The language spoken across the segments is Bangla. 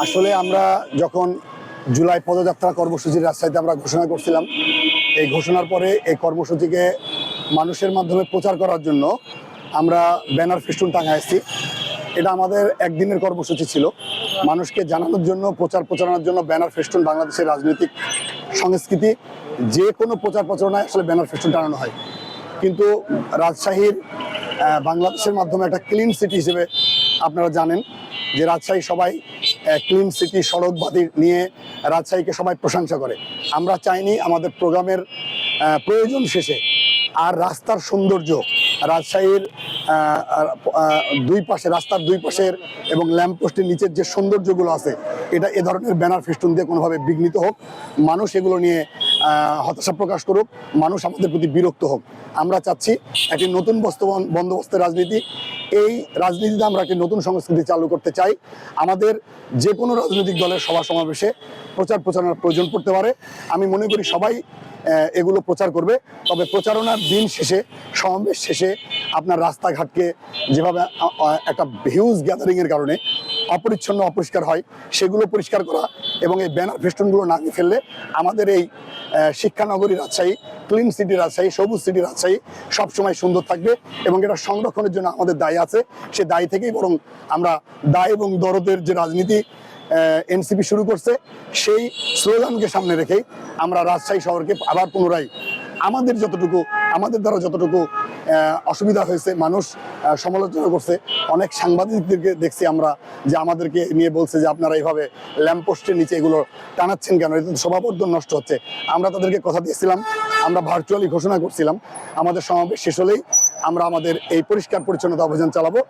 আসলে আমরা যখন জুলাই পদযাত্রা কর্মসূচির রাজশাহীতে আমরা ঘোষণা করছিলাম, এই ঘোষণার পরে এই কর্মসূচিকে মানুষের মাধ্যমে প্রচার করার জন্য আমরা ব্যানার ফেস্টুন টাঙাইছি। এটা আমাদের একদিনের কর্মসূচি ছিল, মানুষকে জানানোর জন্য, প্রচারণার জন্য ব্যানার ফেস্টুন। বাংলাদেশের রাজনৈতিক সংস্কৃতি যে কোনো প্রচার প্রচারণায় আসলে ব্যানার ফেস্টুন টাঙানো হয়, কিন্তু রাজশাহীর বাংলাদেশের মাধ্যমে একটা ক্লিন সিটি হিসেবে আপনারা জানেন যে রাজশাহী সবাই ক্লিন সিটি, সড়ক বাতি নিয়ে রাজশাহীকে সবাই প্রশংসা করে। আমরা চাইনি আমাদের প্রোগ্রামের প্রয়োজন শেষে আর রাস্তার সৌন্দর্য, রাজশাহীর রাস্তার দুই পাশের এবং ল্যাম্পপোস্টের নিচের যে সৌন্দর্যগুলো আছে, এটা এ ধরনের ব্যানার ফেস্টুন দিয়ে কোনোভাবে বিঘ্নিত হোক, মানুষ এগুলো নিয়ে হতাশা প্রকাশ করুক, মানুষ আমাদের প্রতি বিরক্ত হোক। আমরা চাচ্ছি একটি নতুন বন্দোবস্তের রাজনীতি। এই রাজনীতিতে আমরা একটি নতুন সংস্কৃতি চালু করতে চাই। আমাদের যে কোনো রাজনৈতিক দলের সভা সমাবেশে প্রচারণার প্রয়োজন পড়তে পারে। আমি মনে করি সবাই এগুলো প্রচার করবে, তবে প্রচারণার দিন শেষে, সমাবেশ শেষে আপনার রাস্তাঘাটকে যেভাবে একটা হিউজ গ্যাদারিংয়ের কারণে অপরিচ্ছন্ন, অপরিষ্কার হয়, সেগুলো পরিষ্কার করা এবং এই ব্যানার ফেস্টুনগুলো না ফেললে আমাদের এই শিক্ষানগরী রাজশাহী, ক্লিন সিটি রাজশাহী, সবুজ সিটি রাজশাহী সবসময় সুন্দর থাকবে এবং এটা সংরক্ষণের জন্য আমাদের দায় আছে। সে দায় থেকেই বরং আমরা দায় এবং দরদের যে রাজনীতি এনসিপি শুরু করছে, সেই স্লোগানকে সামনে রেখেই আমরা রাজশাহী শহরকে আবার পুনরায় আমাদের দ্বারা যতটুকু অসুবিধা হয়েছে, মানুষ সমালোচনা করছে, অনেক সাংবাদিকদেরকে দেখছি আমরা যে আমাদেরকে নিয়ে বলছে যে আপনারা এইভাবে ল্যাম্পপোস্টের নিচে এগুলো টানাচ্ছেন কেন, এটা তো শোভাবর্ধন নষ্ট হচ্ছে। আমরা তাদেরকে কথা দিয়েছিলাম, আমরা ভার্চুয়ালি ঘোষণা করছিলাম আমাদের সমাবেশ শেষ হলেই আমরা আমাদের এই পরিষ্কার পরিচ্ছন্নতা অভিযান চালাবো।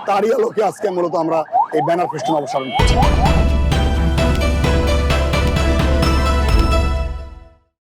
তারই আলোকে আজকে মূলত আমরা এই ব্যানার ফেস্টুন অপসারণ করছি।